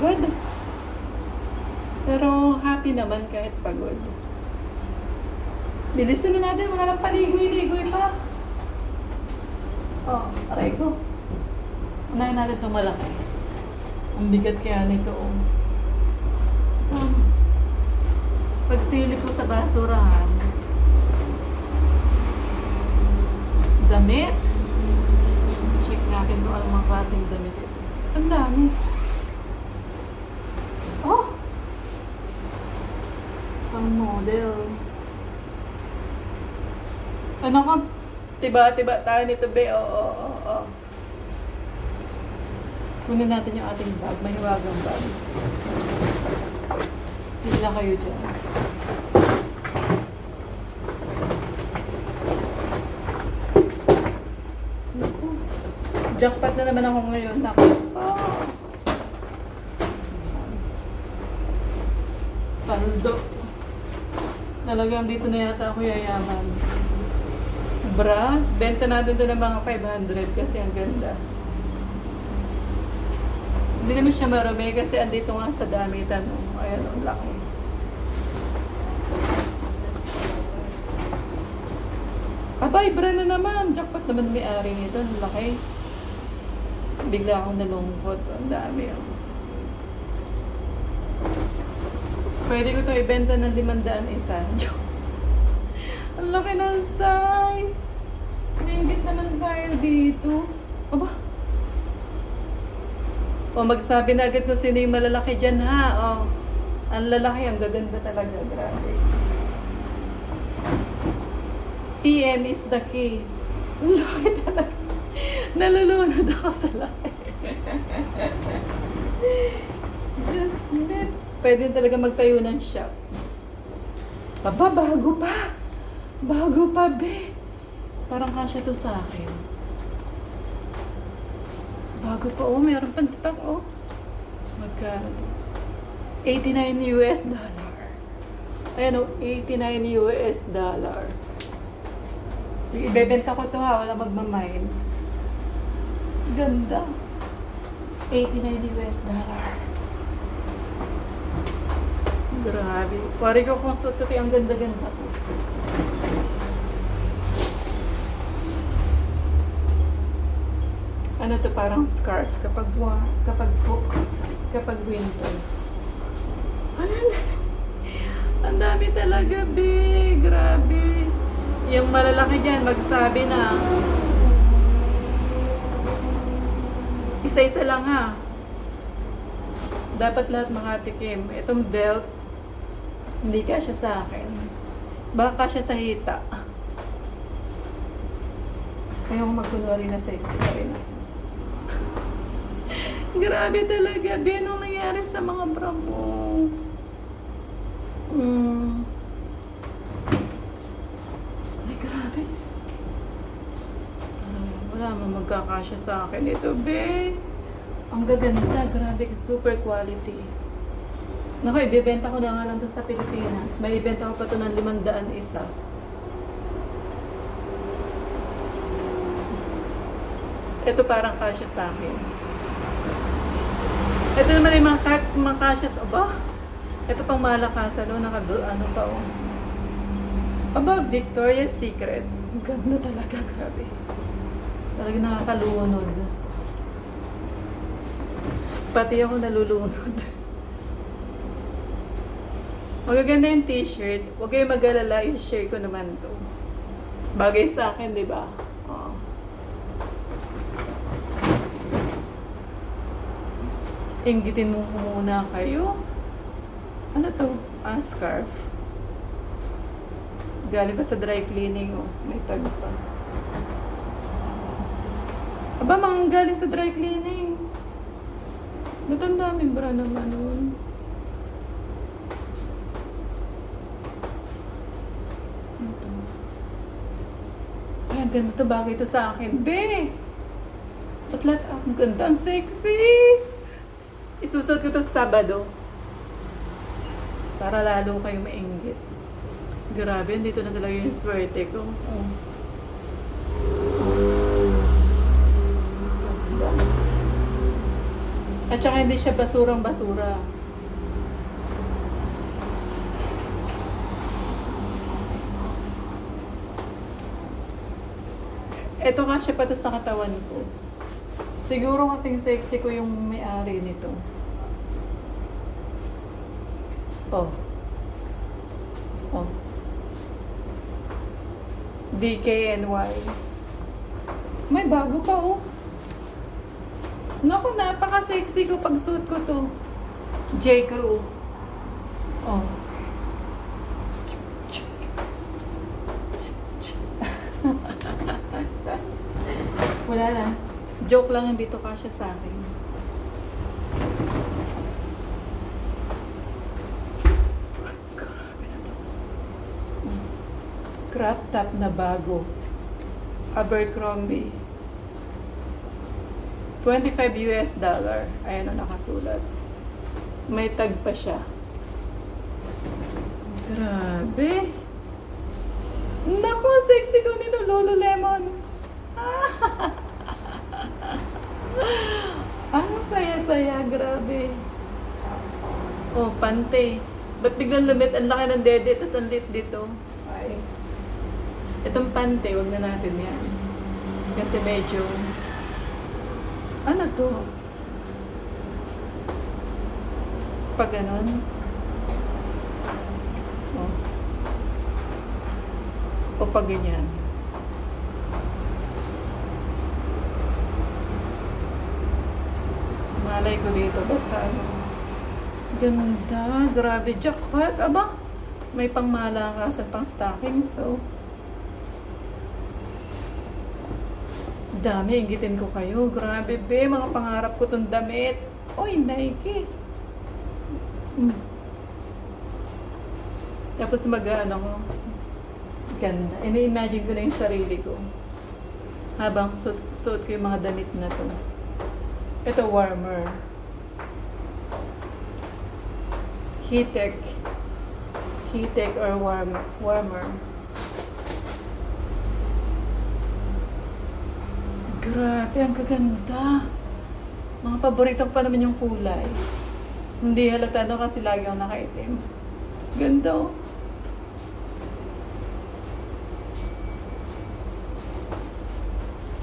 pagod. Pero happy naman kahit pagod. Bilis na natin, wala nang paligoy-ligoy pa. Oh, aray ko. Unahin natin itong malaki. Ang bigat kaya nito, oh. So, pagsili ko sa basurahan, damit. Check natin kung anong mga klaseng damit ito. Ang dami. Oh! Pang model. Ano ka? Tiba-tiba tayo nito, be. Oo. Kunin natin yung ating bag. May hiwagang bag. Hindi lang kayo dyan. Naku. Jackpot na naman ako ngayon. Naku. Paldo. Talagang dito na yata ako yayaman. Bra, benta natin doon ng mga 500 kasi ang ganda. Hindi naman siya marami kasi andito nga sa damitan. Ayan, ang laki. Abay, bra na naman. Jackpot naman may-ari nito. Ang laki. Bigla akong nalungkot. Ang dami. Pwede ko ito ibenta ng 500 isa. Ang laki ng size. Naingit naman tayo dito. Aba. O magsabi na agad kung sino yung malalaki dyan, ha. O. Ang lalaki, ang gaganda talaga. Grabe. PM is the key. Ang laki talaga. Nalulunod ako sa laki. Yes, man. Pwede talaga magtayo ng shop. Aba, bago pa. Bago pa, be. Parang kasya to sa akin. Bago pa, oh. Meron pang tatak, oh. Magkano to? $89 US. Ayan, oh. $89 US. Sige, ibebenta ko to, ha. Wala magmamain. Ganda. $89 US. Grabe. Pari ko kung suot ko, ang ganda-ganda ko. Ano to, parang scarf kapag winter. Ang dami talaga, be. Grabe. Yung malalaki dyan, magsabi na. Isa-isa lang, ha. Dapat lahat makatikim. Itong belt, hindi kasya sa akin. Baka kasya sa hita. Ayaw magkunwari na sexy ka rin. Grabe talaga. Anong nangyari sa mga bra mo? Ay, grabe. Wala mo magkakasya sa akin ito, be. Ang gaganda. Grabe. Super quality. Naku, ibibenta ko na nga lang doon sa Pilipinas. May ibenta ko pa ito ng 500 isa. Ito parang kasya sa akin. Ito naman yung mga kasya sa... Aba! Ito pang malakasan, no? Ano pa, oh. Aba, Victoria's Secret. Ang ganda talaga, grabe. Talaga nakakalunod. Pati ako nalulunod. Magaganda yung t-shirt. Huwag kayong mag-alala, i-share ko naman to. Bagay sa akin, di ba? Oo. Inggitin mo muna kayo. Ano to? Scarf. Galing pa sa dry cleaning, oh. May tag pa. Aba, mga galing sa dry cleaning. Ba't ang daming bra naman nun? Ay, ang ganda to. Bagay to sa akin. Be! Ba't lahat? Ang ganda. Ang sexy! Isusot ko to sa Sabado. Para lalo kayo mainggit. Grabe, dito na talaga yung swerte ko. Oh. At saka hindi siya basurang-basura. Ito kasya pa to sa katawan ko. Siguro kasing sexy ko yung may-ari nito. Oh. Oh. DKNY. May bago pa oh. Naku, napaka-sexy ko pag suot ko to. J. Crew. Oh. Wala na. Joke lang, hindi to kasya sa akin. Grabe na to. Crop top na bago. Abercrombie. $25. Ayan o nakasulat. May tag pa siya. Grabe. Naku, sexy ko nito, Lululemon. Ang saya-saya, grabe. Oh, pante. Ba't biglang lumit? Ang laki ng dede, tapos ang lit dito. Ay. Itong pante, wag na natin yan. Kasi medyo... Ano to? Pag ganon. Oh. O pag ganyan. Malay ko dito. Basta ano. Ganda. Grabe. Jackpot. Aba. May pang malakasan pang stocking. So. Dami. Inggitin ko kayo. Grabe be. Mga pangarap ko tong damit. Oy, Nike. Tapos mag-ano ko. Ganda. Ini-imagine ko na yung sarili ko. Habang suot ko yung mga damit na to. Ito warmer. Heattech. Heattech or warmer. Grabe, ang kaganda. Mga paborito pa naman yung kulay. Hindi halata no kasi lagi akong nakaitim. Ganda oh.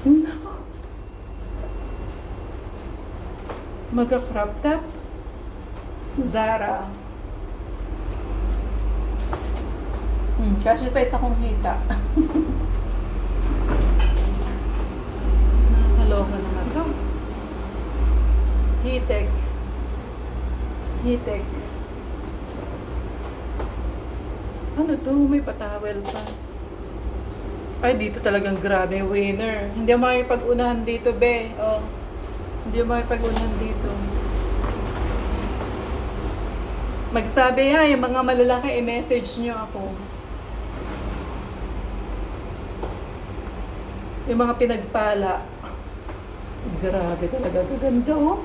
Nako. Magka-crop top. Zara. Kasi sa isa kong hita. Nakakaloka naman to. Heattech. Heattech. Ano to? May patawel pa. Ay, dito talagang grabe. Winner. Hindi mo makipag-unahan dito, be. Oh. Hindi mo makipag-unahan dito. Magsabi ha, yung mga malalaki, i-message nyo ako. Yung mga pinagpala. Grabe talaga. Ganda, oh.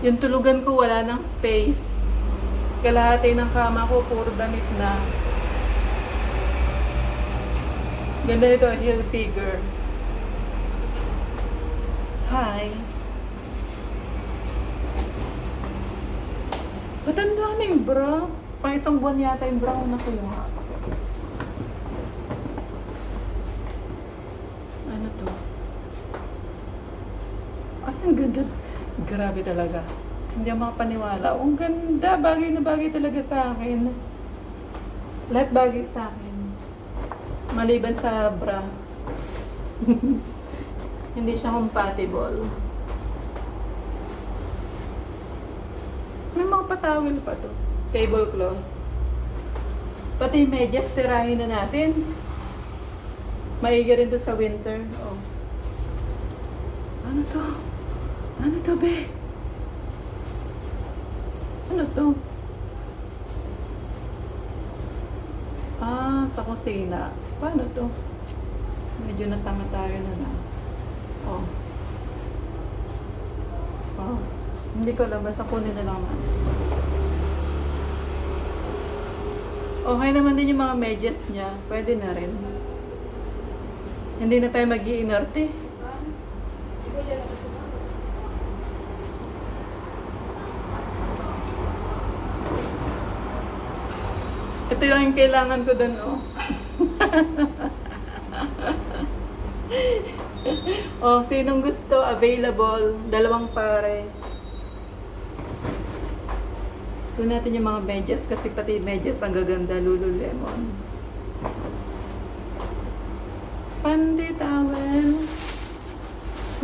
Yung tulugan ko, wala ng space. Kalahati ng kama ko, puro damit na. Ganda ito, heel figure. Hi. Ba't ang daming bra? Pang isang buwan yata yung bra ko nakuha. Ano to? Ay, ang ganda. Grabe talaga. Hindi ako makapaniwala. Oh, ang ganda. Bagay na bagay talaga sa akin. Lahat bagay sa akin. Maliban sa bra. Hindi siya compatible. May mga patawil pa to. Tablecloth. Pati medyas, tirahin na natin. Maiga rin to sa winter. Oh. Ano to? Ano to, be? Ano to? Ah, sa kusina. Paano to? Medyo natanga tayo na. Oh. Oh. Hindi ko alam. Basta kunin na lang natin. Okay naman din yung mga medyas niya. Pwede na rin. Hindi na tayo mag-iinarte. Ito lang yung kailangan ko dun, oh. Oh, sinong gusto? Available. 2 pares. Doon natin yung mga medyas kasi pati medyas ang gaganda. Lululemon. Pandi towel.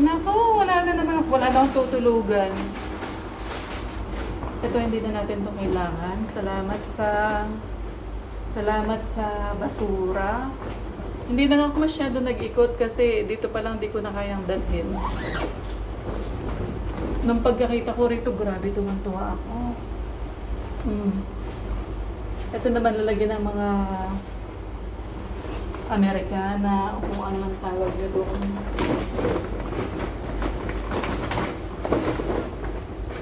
Naku, wala na akong tutulugan. Ito hindi na natin itong kailangan. Salamat sa basura. Hindi na ako masyado nag-ikot kasi dito pa lang di ko na kayang dalhin. Nung pagkakita ko rito, grabe tumantuwa ako. Ito naman lalagyan ng mga Amerikana o kung ano man tawag nyo doon.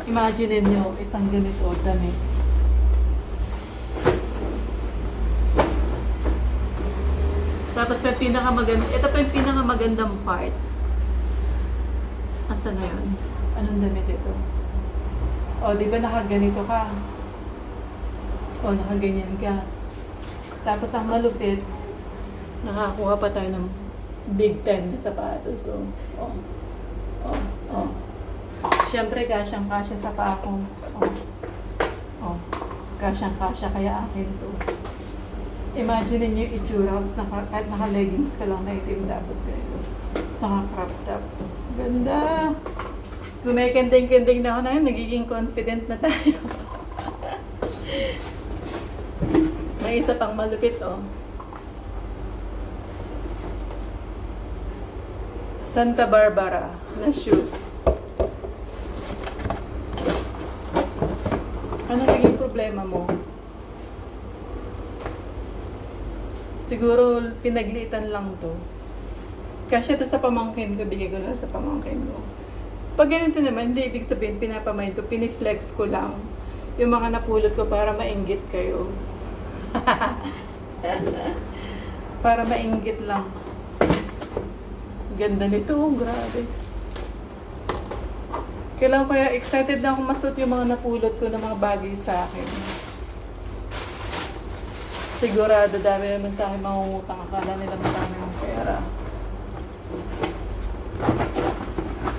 Imagine nyo, isang ganito damit. Tapos may ito pa yung pinakamagandang part. Asa na yun? Anong damit ito? O, di ba nakaganito ka? O, nakaganyan ka. Tapos ang malupit, nakakuha pa tayo ng big time na sapatos. Siyempre, kasyang-kasya sa paa ko. Kasyang-kasya, kaya akin to. Imagine niyo yung itsura, kahit naka-leggings ka lang na itim, tapos ganito. Saka crop top. Ganda! Kung may kending-kending na ako na yun, nagiging confident na tayo. May isa pang malupit, oh. Santa Barbara na shoes. Ano naging problema mo? Siguro pinagliitan lang to. Kasi ito sa pamangkin ko, bigay ko lang sa pamangkin ko. Pag ganito naman, hindi ibig sabihin pinapamain ko, piniflex ko lang yung mga napulot ko para mainggit kayo. Para mainggit lang. Ganda nito, grabe. Kailangan kaya excited na akong masuot yung mga napulot ko ng mga bagay sa akin. Sigurado dami naman sa akin mangungutang. Akala nila marami ng pera.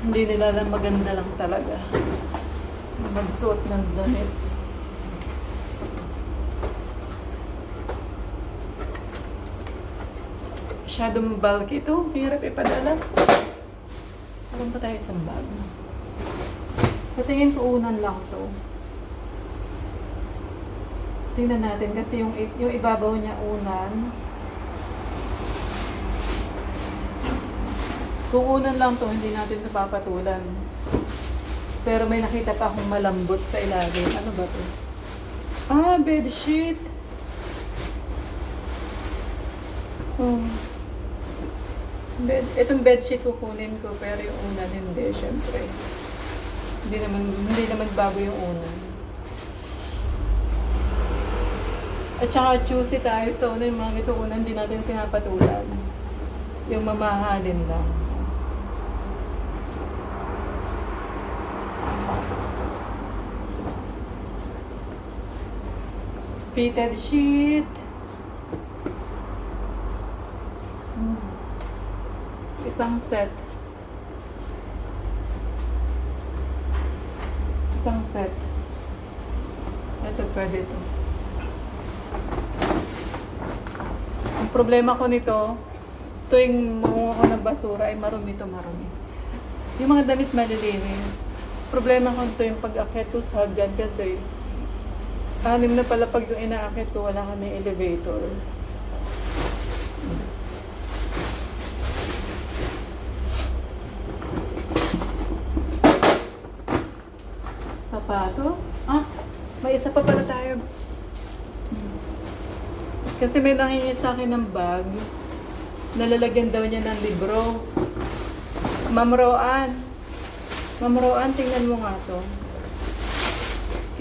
Hindi nila lang maganda lang talaga. Magsuot ng damit. Masyadong bulky ito. Hirap ipadala. Meron pa tayo isang bag. Sa tingin ko unan lang to. Tingnan natin kasi yung ibabaw niya unan. Kung unan lang to, hindi natin ito papatulan. Pero may nakita pa akong malambot sa ilalim. Ano ba to? Ah, bedsheet. Itong bedsheet kukunin ko, pero yung unan hindi, syempre. Hindi naman bago yung unan. At saka choosy tayo sa una, yung mga ito unan, hindi natin pinapatulan. Yung mamahalin lang. Fitted sheet. Isang set. Isang set. Ito, pwede ito. Ang problema ko nito, tuwing mangunga ko ng basura ay marumi to marumi. Yung mga damit malilinis. Problema ko ito yung pag-akit ko sa hagdan kasi 6 na pala pag yung inaakit ko, wala kami elevator. Sapatos? Ah, may isa pa pala tayo. Kasi may nangingi sa akin ng bag. Nalalagyan daw niya ng libro. Ma'am Roan, tingnan mo nga to.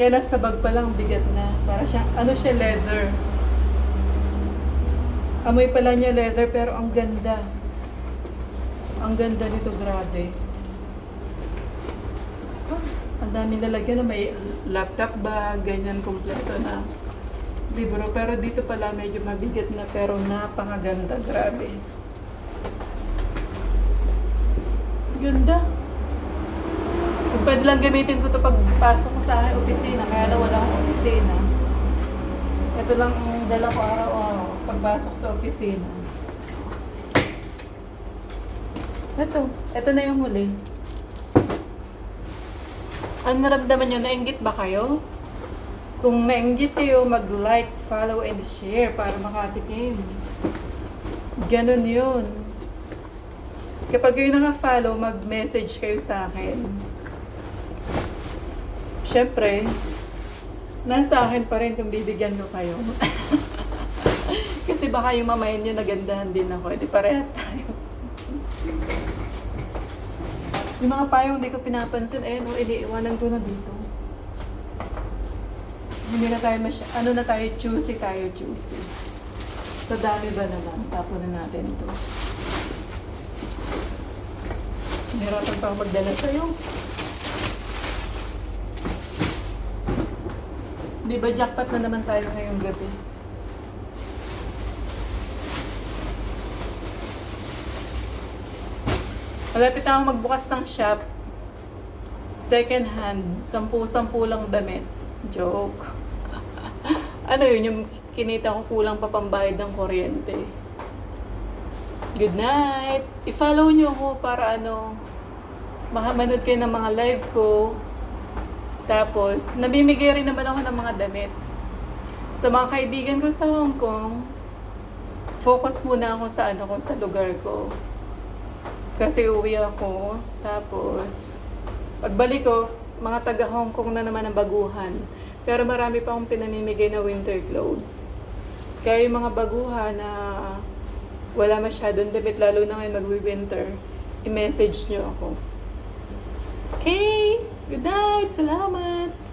Kaya lang sa bag pa lang, bigat na. Para siya, ano siya, leather. Amoy pala niya leather, pero ang ganda. Ang ganda nito, grabe. Ang daming lalagyan na may laptop bag, ganyan kompleto na libro. Pero dito pala medyo mabigat na pero napakaganda, grabe. Ganda. Kung pwede lang gamitin ko ito pagpasok ko sa aking opisina, kaya lang wala akong opisina. Ito lang ang dala ko araw-araw pagpasok sa opisina. Ito na yung huli. Ang naramdaman nyo, nainggit ba kayo? Kung nainggit kayo, mag-like, follow, and share para makatikim. Ganon yun. Kapag kayo naka-follow, mag-message kayo sa akin. Siyempre, nasa akin pa rin kung bibigyan ko kayo. Kasi baka yung mamayin nyo nagandahan din ako. Hindi parehas tayo. Yung mga payong hindi ko pinapansin, iniiwanan ko na dito. Hindi na tayo ano na tayo, choosy. Sa dami ba naman, tapon na natin to. Nahirapan pa ako magdala sa'yo. Di ba jackpot na naman tayo ngayong gabi? Malapit na ako magbukas ng shop. Second hand. 10 lang damit. Joke. Ano yun? Yung kinita ko kulang pa pambayad ng kuryente. Good night! I-follow nyo ako para makamanood kayo ng mga live ko. Tapos, namimigay rin naman ako ng mga damit. Sa mga kaibigan ko sa Hong Kong, focus muna ako sa lugar ko. Kasi uwi ako, tapos pagbalik ko, mga taga Hong Kong na naman ang baguhan. Pero marami pa akong pinamimigay na winter clothes. Kaya yung mga baguhan na wala masyadong damit, lalo na ngayon mag-winter, i-message nyo ako. Okay, good night, salamat!